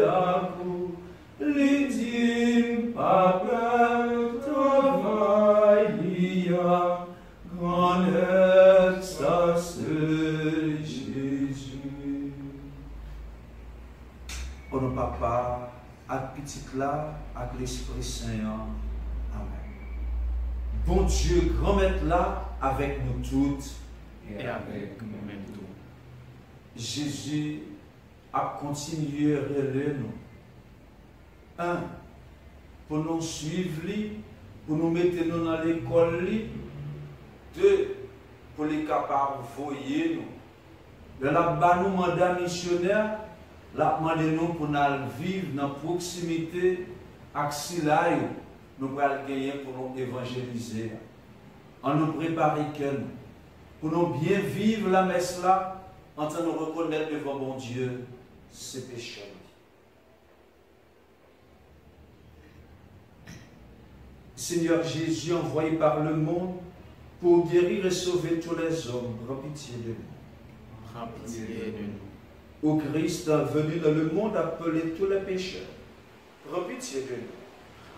la cour, l'intime papa travailla, grandeur sa seule Jésus. Pour nos papa, à petit là, à l'Esprit Saint. Amen. Bon Dieu, grand-mère là, avec nous toutes et avec nous-mêmes tous. Jésus a continué à relever nous. Un, pour nous suivre, pour nous mettre nous dans l'école. Deux, pour les capables de voyer nous. De la nous mandat missionnaire, la demandé nous pour nous vivre dans la proximité avec Silaï, nous pour gagner pour nous évangéliser. En nous préparer pour nous bien vivre la messe là, en train de nous reconnaître devant bon Dieu ses péchés. Seigneur Jésus, envoyé par le monde pour guérir et sauver tous les hommes, prends pitié de nous. Prends pitié de nous. Ô Christ, venu dans le monde appeler tous les pécheurs, prends pitié de nous.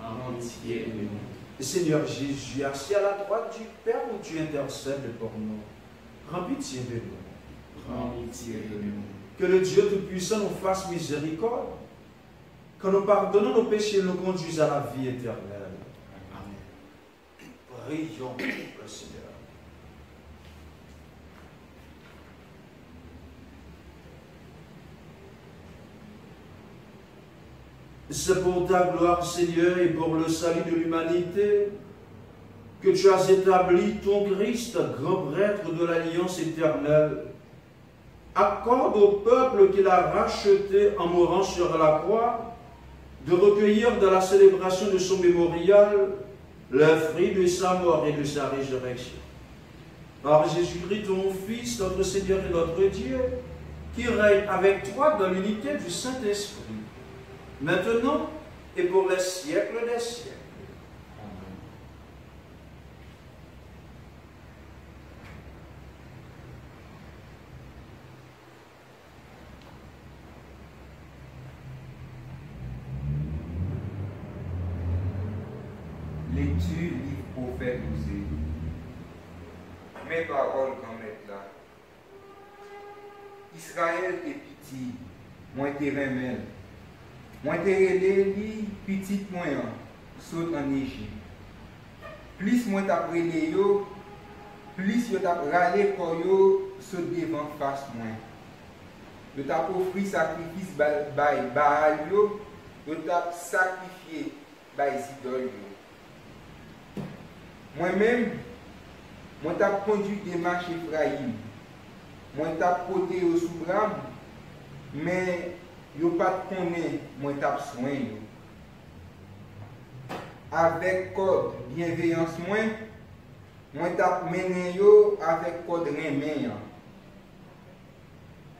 Prends pitié de nous. Seigneur Jésus, assis à la droite du Père où tu intercèdes pour nous, prends pitié de nous. Prends pitié de nous. Que le Dieu Tout-Puissant nous fasse miséricorde, que nous pardonnons nos péchés et nous conduisent à la vie éternelle. Amen. Prions le Seigneur. C'est pour ta gloire, Seigneur, et pour le salut de l'humanité, que tu as établi ton Christ, grand prêtre de l'Alliance éternelle. Accorde au peuple qu'il a racheté en mourant sur la croix, de recueillir dans la célébration de son mémorial le fruit de sa mort et de sa résurrection. Par Jésus-Christ, ton Fils, notre Seigneur et notre Dieu, qui règne avec toi dans l'unité du Saint-Esprit, maintenant et pour les siècles des siècles. Amen. Lecture livre prophète Osée. Mes paroles, grand-mère là. Israël est petit, moi t'es remel. Moi t'es relé li petit moyen, saute en Égypte. Plus moi t'as relé yo, plus yo t'as râlé pour yo, saute devant face moi. Yo t'as offert sacrifice by Baal yo, yo t'as sacrifié by idole yo. Moi-même, moi t'as conduit des marches Ephraïm. Moi t'as porté au sous-bram, mais yo pas connaît moi t'as soin yo. Avec code bienveillance moi t'as mené yo avec code remen.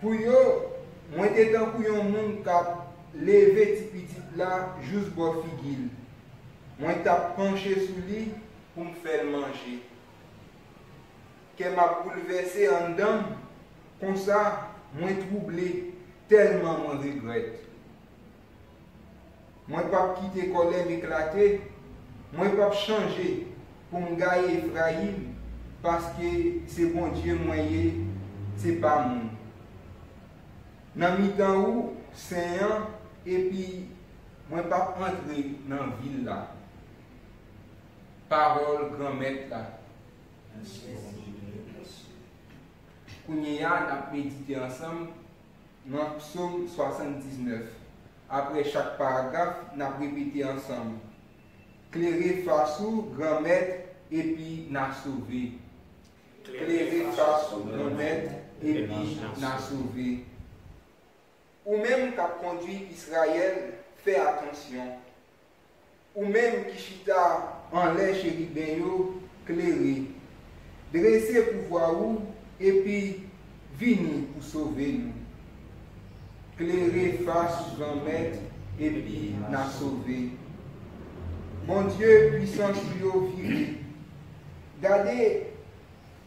Pour yo, moi t'es tant pour yon monde cap lever petit là juste boire figil. Moi t'as penché sous lui pour me faire manger. Qu'elle m'a bouleversé en dedans, comme ça, moi troublé, tellement moi regrette. Moi pas quitter colère m'éclater, moi pas changer pour me gagner Ephraïm, parce que c'est bon Dieu moyen, c'est pas moi. Dans mi-temps où, c'est un, et puis, moi pas entrer dans la ville là. Parole grand-mère là. Kounia a médité ensemble dans Psaume 79. Après chaque paragraphe, on a répété ensemble. Clairer face au grand-mère et puis n'a sauvé. Clairer face au grand-mère et puis n'a sauvé. Ou même qui a conduit Israël, fait attention. Ou même qui chita en l'air chérubin yo, clairé. Dresser pour voir où et puis venir pour sauver nous. Clairer face grand-mère et puis n'a sauvé. Mon Dieu, puissance lui au viré. Gardez,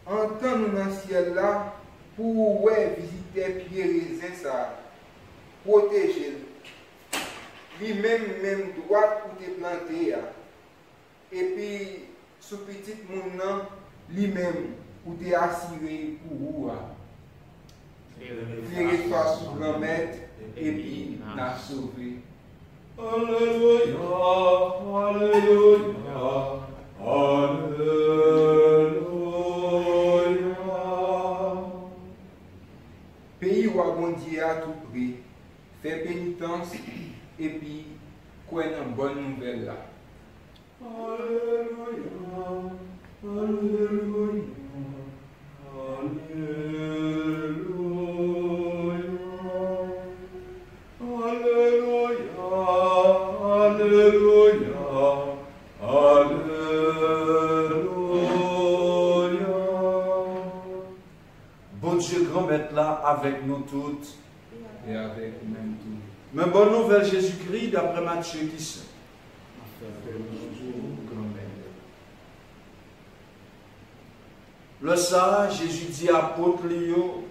entend-nous dans le ciel là, pour ouais, visiter Pierre et ça. Protéger, lui-même droite où t'es planté. Et puis, ce petit monde, lui-même, où t'es assuré pour vous. Flairé face sous grand maître, et puis, n'a sauvé. Alléluia, Alléluia, Alléluia. Pays où a bon Dieu à tout prix, fait pénitence, et puis, quoi une bonne nouvelle là. Alléluia, Alléluia, Alléluia, Alléluia, Alléluia. Bon Dieu, grand maître là avec nous toutes. Et avec nous tout. Mais bonne nouvelle, Jésus-Christ, d'après Matthieu qui sait. Le ça, Jésus dit à apôtre Lio,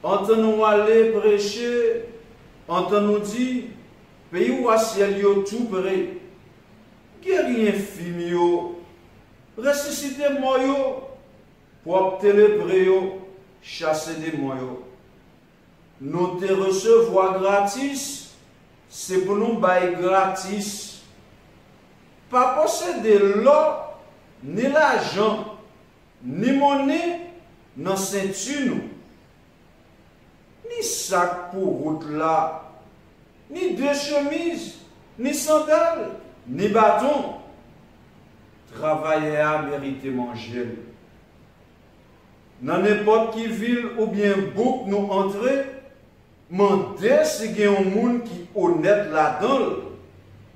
entendons aller prêcher, entendons dire, pays où à ciel yo tout près, guérir infime yo, ressusciter moi yo, pour obtenir près yo, chasser des moi yo. Nous te recevoir gratis, c'est pour nous bailler gratis. Pas posséder l'or, ni l'argent, ni monnaie, dans ceinture, ni sac pour route là, ni deux chemises, ni sandales, ni bâton. Travailler à mériter manger. Dans n'importe qui ville ou bien bouc nous entrer, mandez si il y a un monde qui est honnête là-dedans,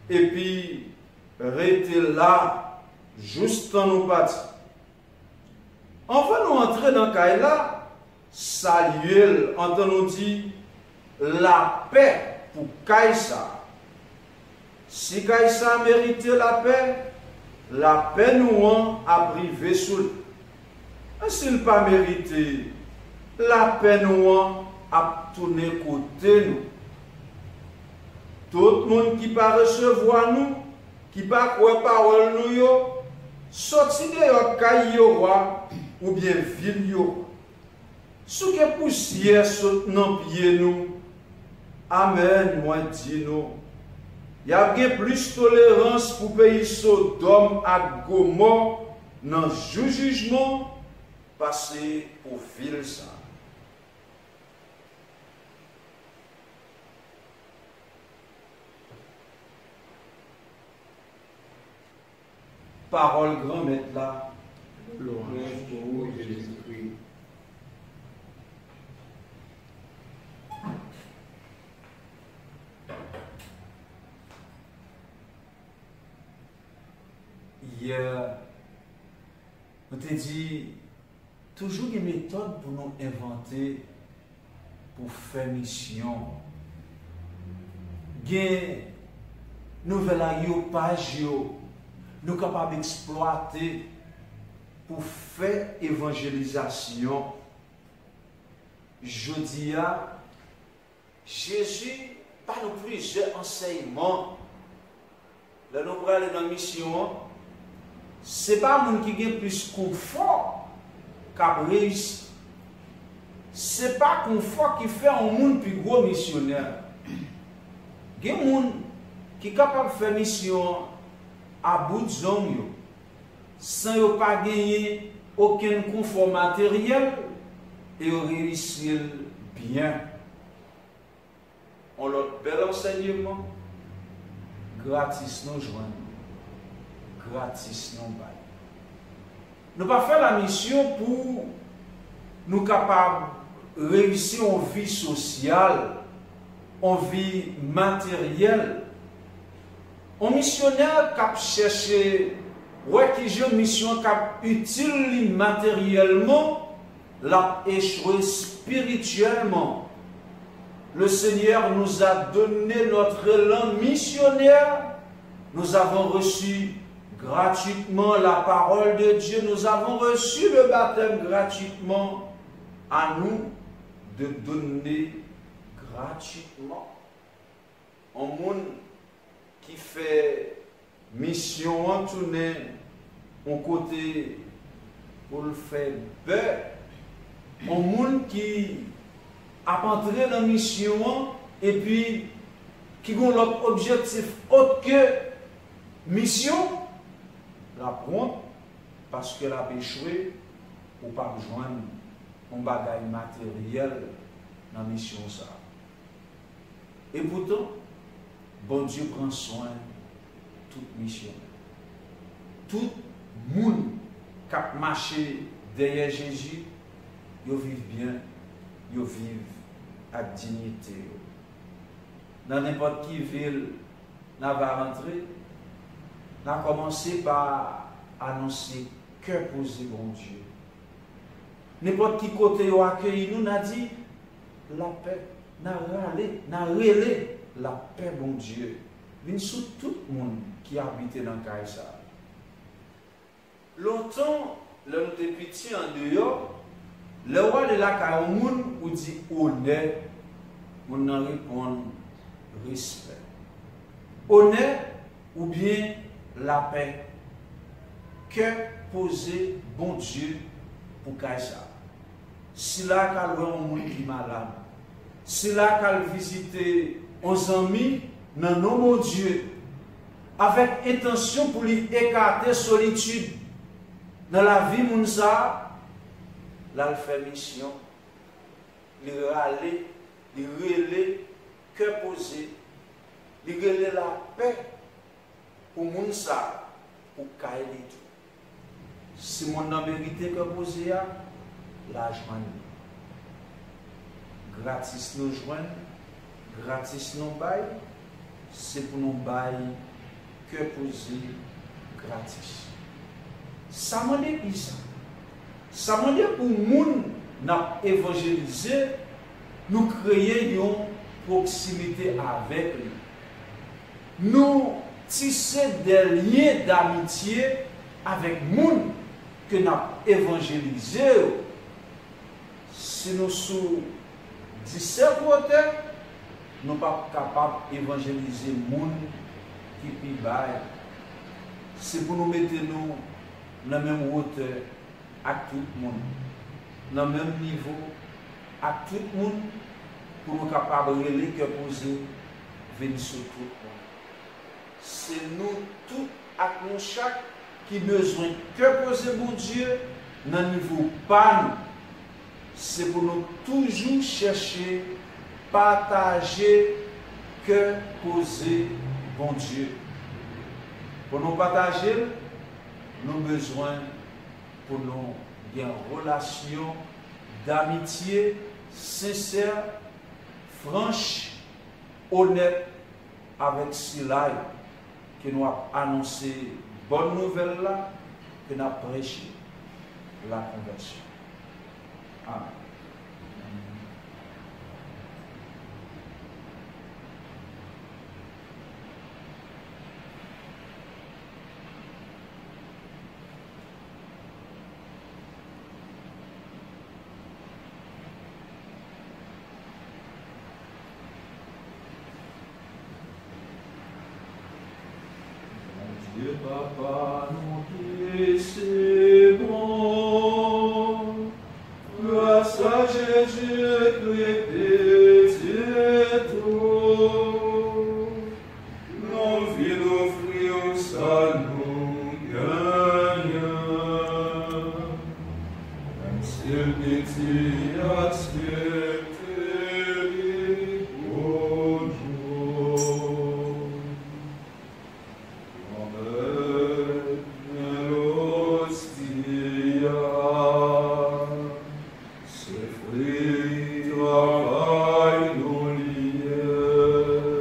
et puis rester là, juste en nous partir. Enfin, nous entrer dans Kaila, saluer, entendons dire la paix pour Kaïsa. Si Kaïsa mérite la paix nous a privé sous lui. S'il pas mérité, la paix nous a tourné côté nous. Tout le monde qui pas recevoir nous, qui pas croire parole nous yo, sorti de yo kay yo roi ou bien ville yo. Sou que poussière saute nan pied nous. Amen, moi dis nous. Il y a plus tolérance pour pays Sodome à Gomorrhe dans le jugement passé pour ville ça. Parole grand maître là. Louange pour vous, Jésus-Christ. Hier, on t'a dit, toujours des méthodes pour nous inventer, pour faire mission. Gen nouvelle page, nous sommes capables d'exploiter pour faire évangélisation. Je dis à Jésus, pas nous plusieurs enseignements. Là, nous prenons aller dans la mission. Ce n'est pas un monde qui a plus confort qu'a réussi. Ce n'est pas confort qui fait un monde plus gros missionnaire. Il y a des gens qui sont capables de faire mission à bout de zone sans ne pas gagner aucun confort matériel et réussir bien. On a un bel enseignement. Gratis nous joignons. Gratis nous baillons. Nous ne pas faire la mission pour nous capables de réussir en vie sociale, en vie matérielle. Un missionnaire qui a cherché qui j'ai une mission qui est utile matériellement, l'a échoué spirituellement. Le Seigneur nous a donné notre élan missionnaire. Nous avons reçu gratuitement la parole de Dieu. Nous avons reçu le baptême gratuitement. À nous de donner gratuitement. un monde qui fait mission en tourner au côté pour le faire beurre, un monde qui a entré dans la mission et puis qui a l'autre objectif autre que mission, la prendre parce qu'elle a échoué ou pas joindre un bagage matériel dans la mission ça. Et pourtant, bon Dieu prend soin de toute mission. Tout le monde qui a marché derrière Jésus, ils vivent bien, ils vivent avec dignité. Dans n'importe quelle ville, on va rentrer, on a commencé par annoncer que poser bon Dieu. N'importe qui côté où accueilli nous, a dit la paix, n'a relé la paix, bon Dieu, vient sur tout le monde qui habite dans Kaïsa. Longtemps, là nous étions petits en dehors, le roi de la Kaïmoun ou dit honneur, on en répond respect. Honneur ou bien la paix. Que poser bon Dieu pour Kaïsa. Si là qu'elle voit un monde qui est malade, si là qu'elle visite un ami, dans nos mon Dieu, avec intention pour lui écarter solitude dans la vie mounsa, là elle fait mission, il râler, il relais, que poser, il relais la paix pour mounsa, pour cailler tout. Si mon en vérité que poser la joindre. Gratis nous joindre, gratis nous bail, c'est pour nous bail que poser gratis. Ça m'a dit ça. Ça m'a dit pour nous évangéliser, nous créer une proximité avec lui. Nous tisser des liens d'amitié avec nous que nous avons évangélisé. Si nous sommes 17 côtés, nous ne sommes pas capables d'évangéliser les gens qui pillent. C'est pour nous mettre nous dans la même hauteur avec tout le monde, dans le même niveau avec tout le monde, pour nous capables de relayer que poser, venir sur tout le monde. C'est nous tous, avec nous chaque, qui besoin que poser mon Dieu dans le niveau pas. C'est pour nous toujours chercher, partager, que poser bon Dieu. Pour nous partager, nous avons besoin pour nous avoir une relation d'amitié sincère, franche, honnête avec cela que nous avons annoncé bonne nouvelle là, que nous avons prêché la conversion. Amen. Dieu Papa, nous c'est bon. Grâce à Jésus, Christ tout. Nous voulons offrir ça nous gagnons. Même si le petit accepte Travail nos lieux.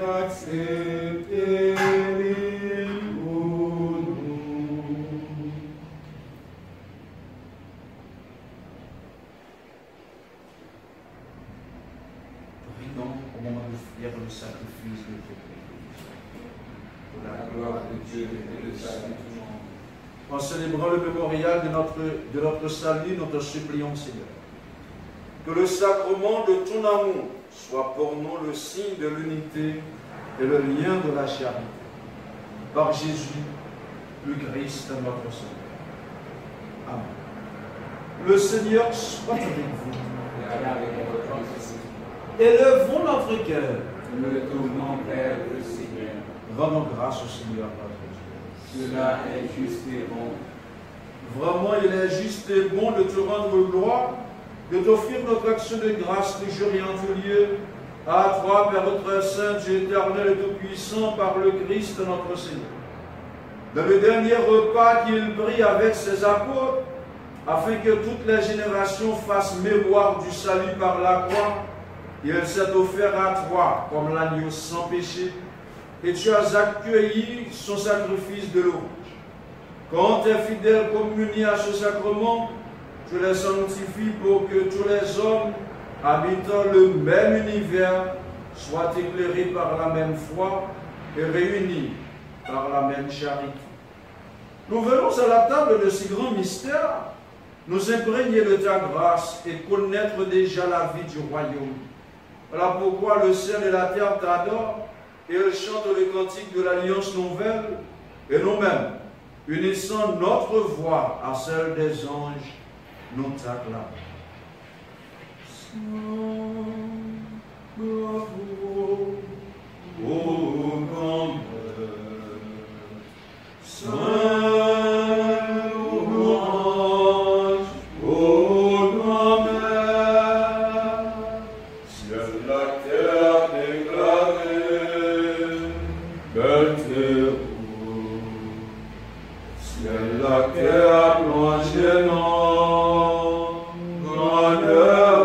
accepté pour nous. Prions au moment de faire le sacrifice de Christ. Pour la gloire de Dieu et le salut du monde. En célébrant le mémorial de notre salut, nous te supplions, Seigneur, que le sacrement de ton amour soit pour nous le signe de l'unité et le lien de la charité. Par Jésus, le Christ, notre Seigneur. Amen. Le Seigneur soit avec vous. Et avec votre esprit. Élevons notre cœur. Le tourment vers le Seigneur. Rendons grâce au Seigneur notre Dieu. Cela est juste et bon. Vraiment, il est juste et bon de te rendre gloire, de t'offrir notre action de grâce toujours et en tout lieu, à toi, Père notre Saint, Dieu éternel et tout-puissant, par le Christ notre Seigneur. Dans le dernier repas qu'il prit avec ses apôtres, afin que toutes les générations fassent mémoire du salut par la croix, il s'est offert à toi comme l'agneau sans péché, et tu as accueilli son sacrifice de louange. Quand tes fidèles communient à ce sacrement, tu les sanctifies pour que tous les hommes habitant le même univers soient éclairés par la même foi et réunis par la même charité. Nous venons à la table de ces grands mystères, nous imprégner de ta grâce et connaître déjà la vie du royaume. Voilà pourquoi le ciel et la terre t'adorent et ils chantent le cantique de l'alliance nouvelle, et nous-mêmes, unissant notre voix à celle des anges, nous t'acclamons. Bravo, ô grand-mère, Saint louange, ô grand-mère, ciel la terre déclarée, belle terre, ciel la terre plongée dans grandeur,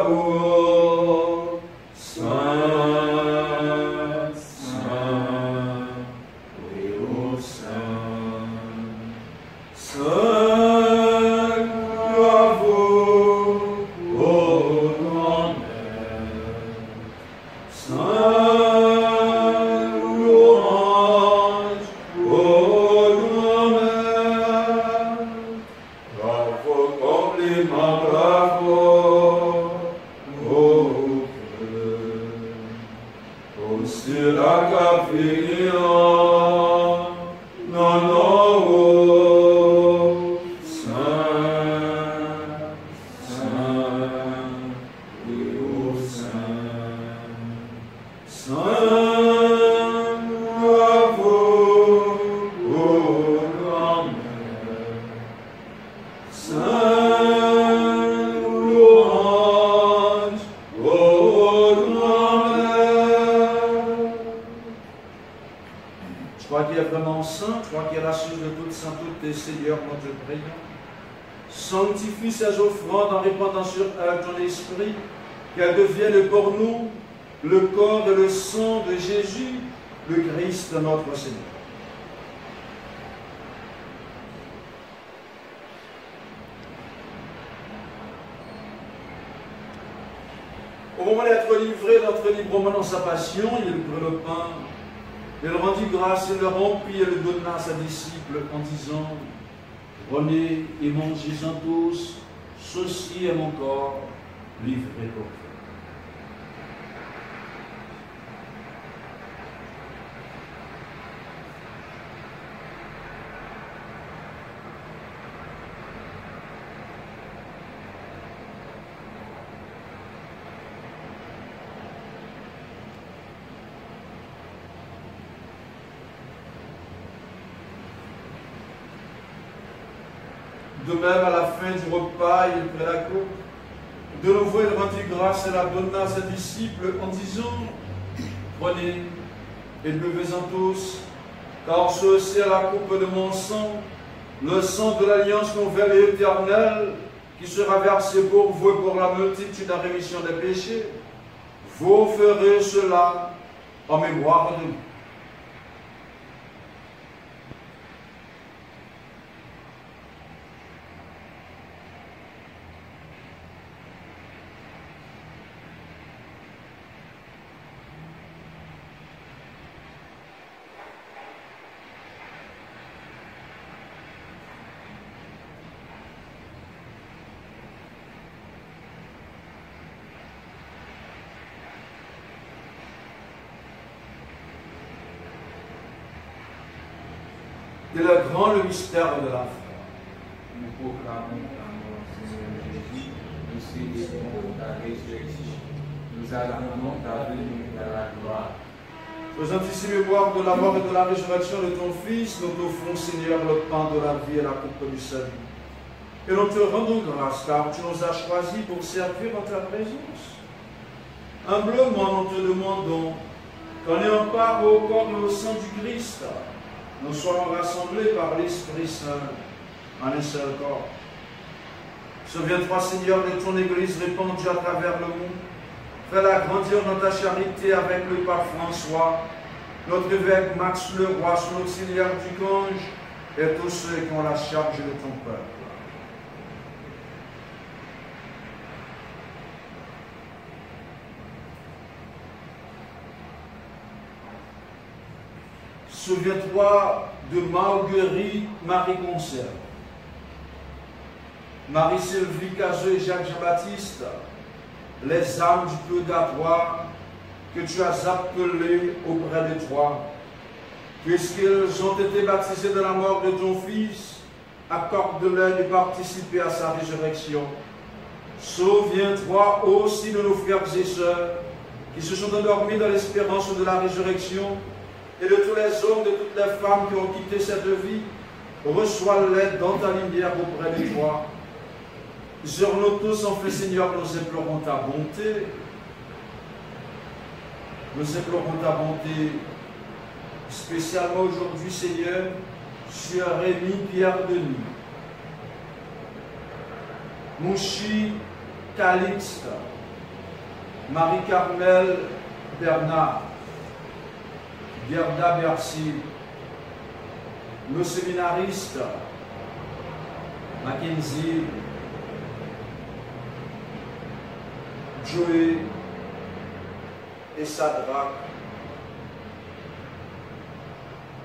Saint, Saint, oui, ô Saint, Saint, bravo, ô grand-mère, Saint, louange, ô grand-mère, bravo, compliment, bravo, ô sur la caféine, non, non, oh, Saint, Saint, oui, oh, Saint, Saint, bravo, oh, grand-mère, Saint, louange, oh, grand-mère. Je crois qu'il est vraiment saint, je crois qu'il est la source de toute sainteté, Seigneur, nous te prions. Sanctifie ces offrandes en répandant sur elles ton esprit, qu'elles deviennent pour nous le corps et le sang de Jésus, le Christ, notre Seigneur. Au moment d'être livré, d'être librement dans sa passion, il prit le pain, il rendit grâce, il le rompit et le donna à ses disciples en disant: prenez et mangez-en tous, ceci est mon corps livré pour vous. De même, à la fin du repas, il prit la coupe. De nouveau, il rendit grâce et la donna à ses disciples en disant: prenez et buvez-en tous, car ceci est la coupe de mon sang, le sang de l'alliance nouvelle et éternelle, qui sera versé pour vous et pour la multitude en rémission des péchés. Vous ferez cela en mémoire de nous. Il est grand le mystère de la foi. Nous proclamons ta mort, Seigneur Jésus. Nous célébrons ta résurrection. Nous attendons ta venue dans la gloire. Faisant ici mémoire de la mort et de la résurrection de ton Fils, nous t'offrons, Seigneur, le pain de la vie et la coupe du salut. Et nous te rendons grâce, car tu nous as choisis pour servir en ta présence. Humblement, nous te demandons qu'en ayant part au corps et au sang du Christ, nous soyons rassemblés par l'Esprit Saint en un seul corps. Souviens-toi, Seigneur, de ton Église répandue à travers le monde. Fais-la grandir dans ta charité avec le pape François, notre évêque Max Leroy, son auxiliaire du Gange, et tous ceux qui ont la charge de ton peuple. Souviens-toi de Marguerite Marie-Conserve, Marie-Sylvie Cazeux et Jacques Jean-Baptiste, les âmes du purgatoire que tu as appelées auprès de toi, puisqu'ils ont été baptisés de la mort de ton Fils, accorde-leur de participer à sa résurrection. Souviens-toi aussi de nos frères et sœurs qui se sont endormis dans l'espérance de la résurrection, et de tous les hommes, de toutes les femmes qui ont quitté cette vie. Reçois-les dans ta lumière auprès de toi. Sur nous tous, en fait, Seigneur, nous implorons ta bonté. Nous implorons ta bonté, spécialement aujourd'hui, Seigneur, sur Rémi Pierre Denis, Mouchi Calixte, Marie-Carmel Bernard, Gerda Bercy, nos séminaristes, Mackenzie, Joey et Sadrach,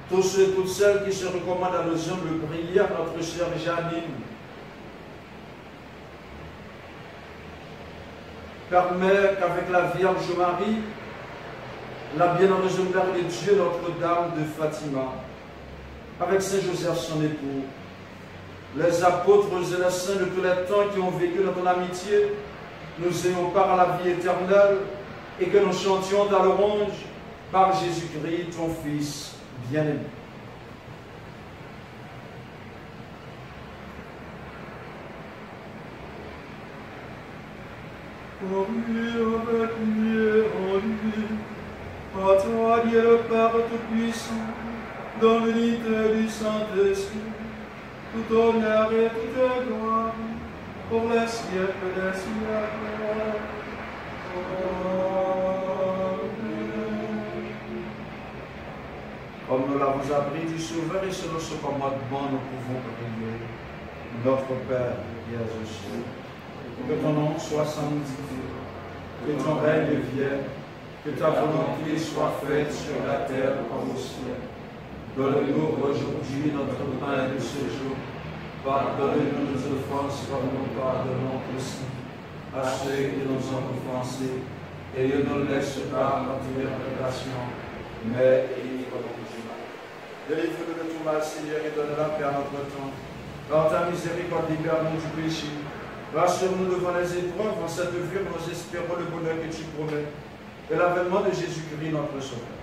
tous ceux et toutes celles qui se recommandent à nos humbles prières, notre sœur Janine. Permets qu'avec la Vierge Marie, la bienheureuse Mère de Dieu, Notre-Dame de Fatima, avec Saint Joseph son époux, les apôtres et les saints de tous les temps qui ont vécu dans ton amitié, nous ayons part à la vie éternelle et que nous chantions ta louange par Jésus-Christ, ton Fils bien-aimé. En lui, avec lui et en lui, à toi, Dieu le Père Tout-Puissant, dans l'unité du Saint-Esprit, tout honneur et toute gloire, pour les siècles des siècles. Comme nous l'avons appris du Sauveur et selon ce commandement, nous pouvons prier. Notre Père, qui es aux cieux, que ton nom soit sanctifié, que ton règne vienne, que ta volonté soit faite sur la terre comme au ciel. Donne-nous aujourd'hui notre pain de ce jour. Pardonne-nous nos offenses comme nous pardonnons aussi à ceux qui nous ont offensés. Et ne nous laisse pas entrer en tentation, mais délivre-nous du mal. Délivre-nous de tout mal, Seigneur, et donne la paix à notre temps. Par ta miséricorde, libère-nous du péché. Rassure-nous devant les épreuves, en cette vie, nous espérons le bonheur que tu promets et l'avènement de Jésus-Christ, notre Sauveur.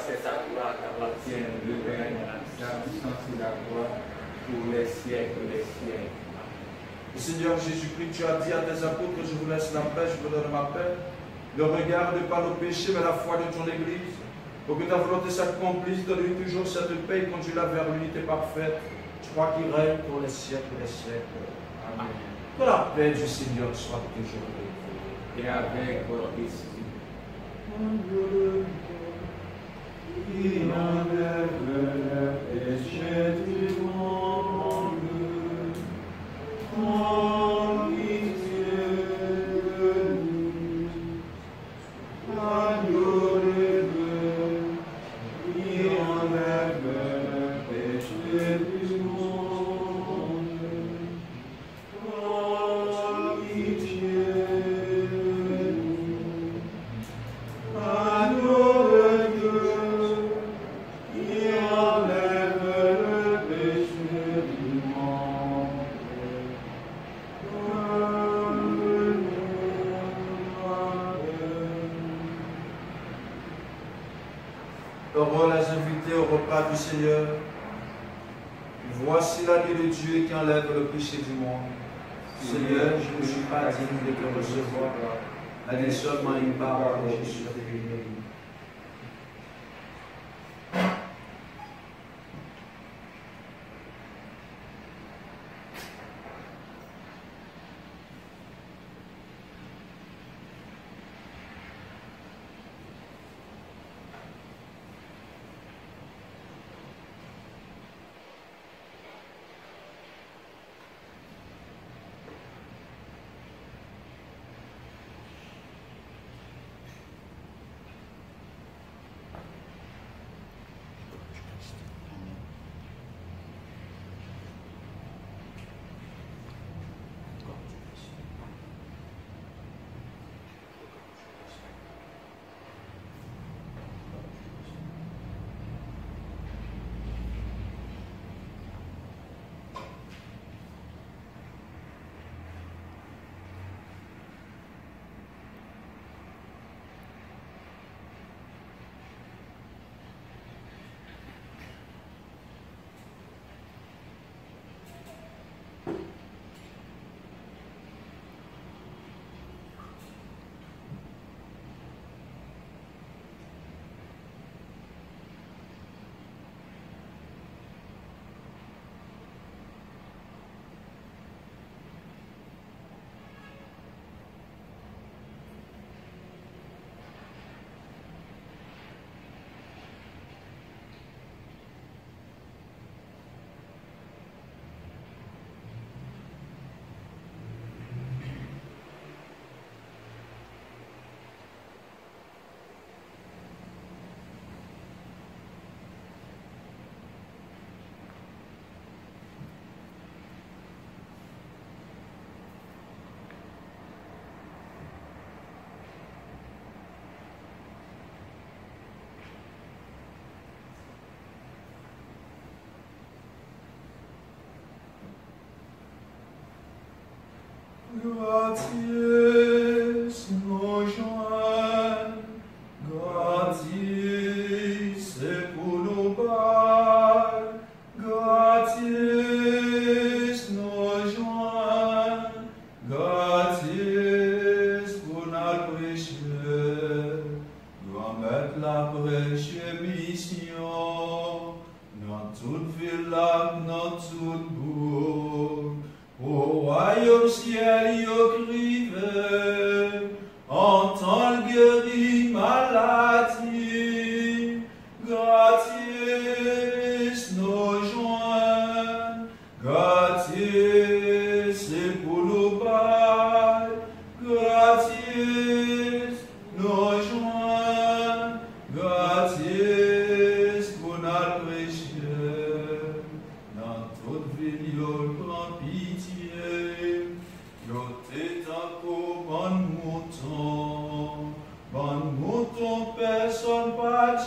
C'est ta gloire qu'appartient le règne, la puissance et la gloire pour les siècles des siècles. Seigneur Jésus-Christ, tu as dit à tes apôtres que je vous laisse la paix, je vous donne ma paix. Ne regarde pas nos péchés, mais la foi de ton Église. Pour que ta volonté s'accomplisse, donne-lui toujours cette paix et conduis-la vers l'unité parfaite. Toi qui règnes pour les siècles des siècles. Amen. Que la paix du Seigneur soit toujours avec vous. Et avec votre esprit. Parole les invités au repas du Seigneur. Voici l'agneau de Dieu qui enlève le péché du monde. Seigneur, je ne suis pas digne de te recevoir. Mais dis seulement une parole et je serai guéri. Gratis nos joints, gratis c'est pour nous bas, gratis nos joints, gratis pour notre péché, doit mettre la prêche mission, dans toute ville, dans toute bourg. Au royaume ciel, yo crive, entend guéri maladie, gratis nos joints, gratis c'est pour nous bas, gratis nos joints, gratis pour notre péché, dans toute ville, yo prend pitié. Yo t'es encore bon mouton, personne pas de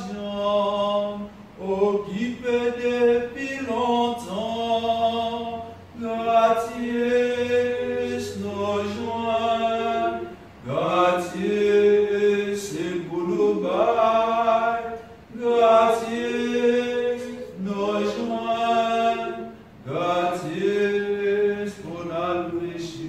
occupé depuis longtemps, gratis nos joints, gratis c'est pour nous bas, gratis nos joints, gratis pour notre péché.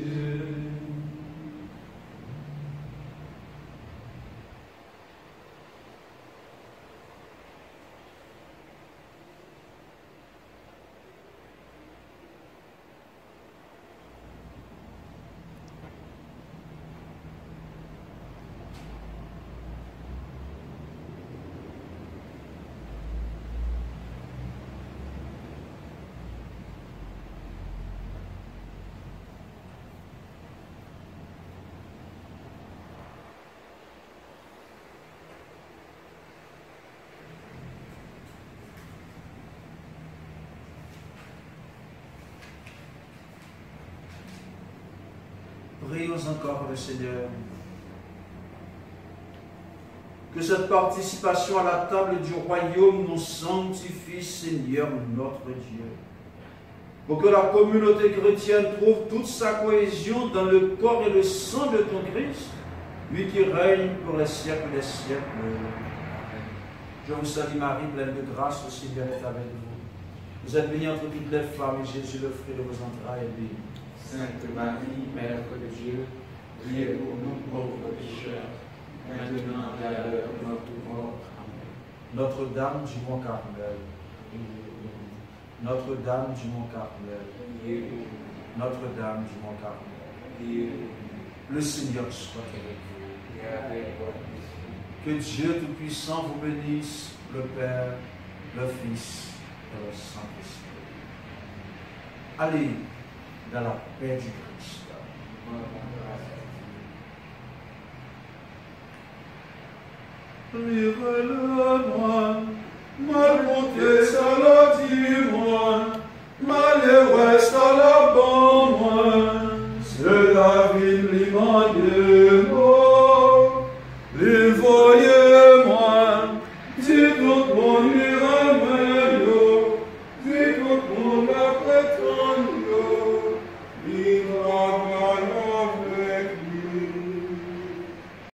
prions encore le Seigneur. Que cette participation à la table du royaume nous sanctifie, Seigneur notre Dieu. Pour que la communauté chrétienne trouve toute sa cohésion dans le corps et le sang de ton Christ, lui qui règne pour les siècles des siècles. Je vous salue Marie, pleine de grâce, le Seigneur est avec vous. Vous êtes bénie entre toutes les femmes, et Jésus, le fruit de vos entrailles, est béni. Sainte Marie, Mère de Dieu, priez pour nous pauvres pécheurs, maintenant et à l'heure de notre mort. Amen. Notre-Dame du Mont Carmel, Notre-Dame du Mont Carmel, Notre-Dame du Mont Carmel. Le Seigneur soit avec vous. Que Dieu Tout-Puissant vous bénisse, le Père, le Fils et le Saint-Esprit. Allez dans la paix du Christ. Livrez-le moi.